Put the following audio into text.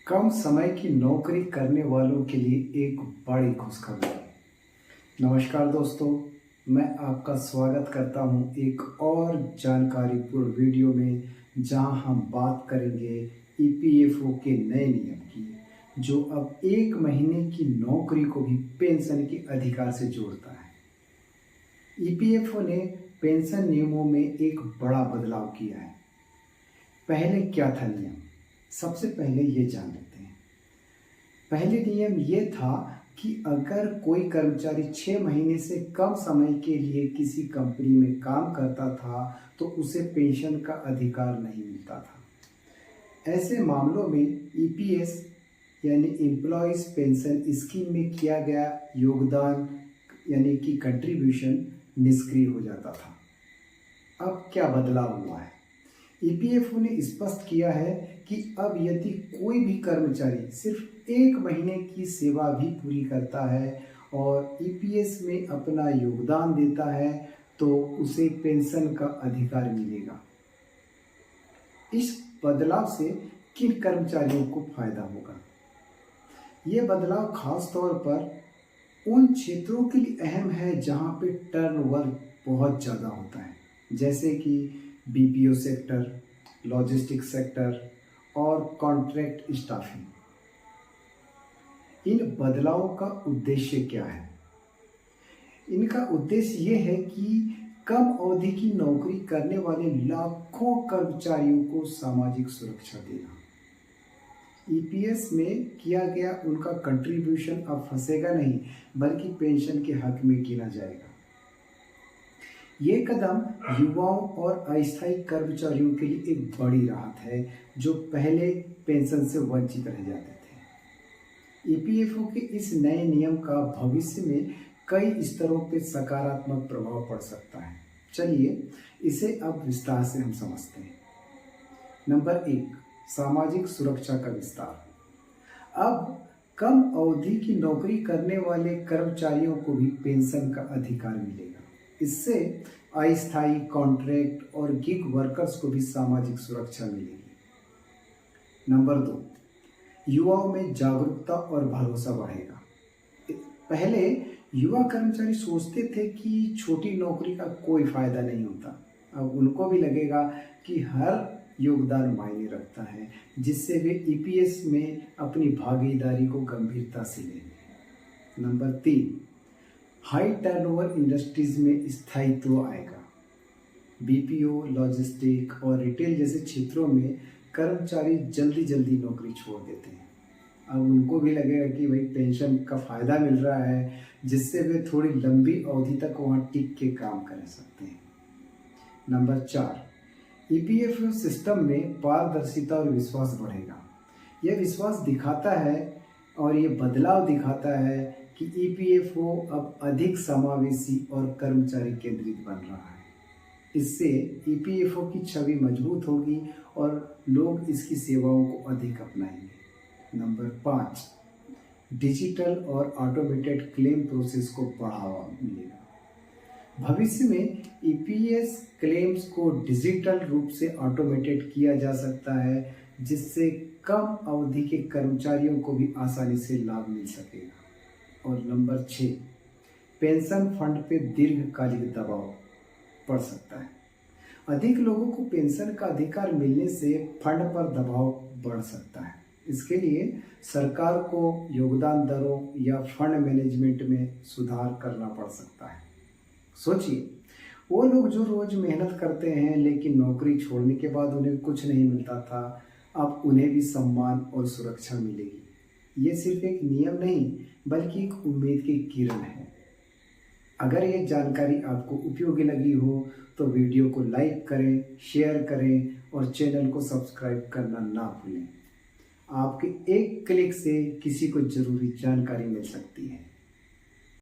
कम समय की नौकरी करने वालों के लिए एक बड़ी खुशखबरी। नमस्कार दोस्तों, मैं आपका स्वागत करता हूं एक और जानकारीपूर्ण वीडियो में, जहां हम बात करेंगे ईपीएफओ के नए नियम की, जो अब 1 महीने की नौकरी को भी पेंशन के अधिकार से जोड़ता है। ईपीएफओ ने पेंशन नियमों में एक बड़ा बदलाव किया है। पहले क्या था नियम, सबसे पहले ये जान लेते हैं। पहले नियम ये था कि अगर कोई कर्मचारी 6 महीने से कम समय के लिए किसी कंपनी में काम करता था तो उसे पेंशन का अधिकार नहीं मिलता था। ऐसे मामलों में ईपीएस यानी एम्प्लॉयज पेंशन स्कीम में किया गया योगदान यानी कि कंट्रीब्यूशन निष्क्रिय हो जाता था। अब क्या बदलाव हुआ है? ईपीएफओ ने स्पष्ट किया है कि अब यदि कोई भी कर्मचारी सिर्फ 1 महीने की सेवा भी पूरी करता है और ईपीएस में अपना योगदान देता है तो उसे पेंशन का अधिकार मिलेगा। इस बदलाव से किन कर्मचारियों को फायदा होगा? ये बदलाव खास तौर पर उन क्षेत्रों के लिए अहम है जहां पे टर्नओवर बहुत ज़्यादा होता है, जैसे कि बीपीओ सेक्टर, लॉजिस्टिक्स सेक्टर और कॉन्ट्रैक्ट स्टाफिंग। इन बदलावों का उद्देश्य क्या है? इनका उद्देश्य ये है कि कम अवधि की नौकरी करने वाले लाखों कर्मचारियों को सामाजिक सुरक्षा देना। ईपीएस में किया गया उनका कंट्रीब्यूशन अब फंसेगा नहीं, बल्कि पेंशन के हक में गिना जाएगा। ये कदम युवाओं और अस्थायी कर्मचारियों के लिए एक बड़ी राहत है, जो पहले पेंशन से वंचित रह जाते थे। ईपीएफओ के इस नए नियम का भविष्य में कई स्तरों पर सकारात्मक प्रभाव पड़ सकता है। चलिए इसे अब विस्तार से हम समझते हैं। नंबर 1, सामाजिक सुरक्षा का विस्तार। अब कम अवधि की नौकरी करने वाले कर्मचारियों को भी पेंशन का अधिकार मिलेगा। इससे अस्थायी, कॉन्ट्रैक्ट और गिग वर्कर्स को भी सामाजिक सुरक्षा मिलेगी। नंबर 2, युवाओं में जागरूकता और भरोसा बढ़ेगा। पहले युवा कर्मचारी सोचते थे कि छोटी नौकरी का कोई फायदा नहीं होता। अब उनको भी लगेगा कि हर योगदान मायने रखता है, जिससे वे ईपीएस में अपनी भागीदारी को गंभीरता से लेंगे। नंबर 3, हाई टर्नओवर इंडस्ट्रीज में स्थायित्व आएगा। बीपीओ, लॉजिस्टिक और रिटेल जैसे क्षेत्रों में कर्मचारी जल्दी जल्दी नौकरी छोड़ देते हैं। अब उनको भी लगेगा कि भाई पेंशन का फायदा मिल रहा है, जिससे वे थोड़ी लंबी अवधि तक वहाँ टिक के काम कर सकते हैं। नंबर 4, ईपीएफओ सिस्टम में पारदर्शिता और विश्वास बढ़ेगा। यह विश्वास दिखाता है और ये बदलाव दिखाता है कि ईपीएफओ अब अधिक समावेशी और कर्मचारी केंद्रित बन रहा है। इससे ईपीएफओ की छवि मजबूत होगी और लोग इसकी सेवाओं को अधिक अपनाएंगे। नंबर 5, डिजिटल और ऑटोमेटेड क्लेम प्रोसेस को बढ़ावा मिलेगा। भविष्य में ईपीएस क्लेम्स को डिजिटल रूप से ऑटोमेटेड किया जा सकता है, जिससे कम अवधि के कर्मचारियों को भी आसानी से लाभ मिल सकेगा। और नंबर 6, पेंशन फंड पे दीर्घकालिक दबाव पड़ सकता है। अधिक लोगों को पेंशन का अधिकार मिलने से फंड पर दबाव बढ़ सकता है। इसके लिए सरकार को योगदान दरों या फंड मैनेजमेंट में सुधार करना पड़ सकता है। सोचिए, वो लोग जो रोज मेहनत करते हैं लेकिन नौकरी छोड़ने के बाद उन्हें कुछ नहीं मिलता था, अब उन्हें भी सम्मान और सुरक्षा मिलेगी। ये सिर्फ एक नियम नहीं, बल्कि एक उम्मीद की किरण है। अगर ये जानकारी आपको उपयोगी लगी हो तो वीडियो को लाइक करें, शेयर करें और चैनल को सब्सक्राइब करना ना भूलें। आपके एक क्लिक से किसी को जरूरी जानकारी मिल सकती है।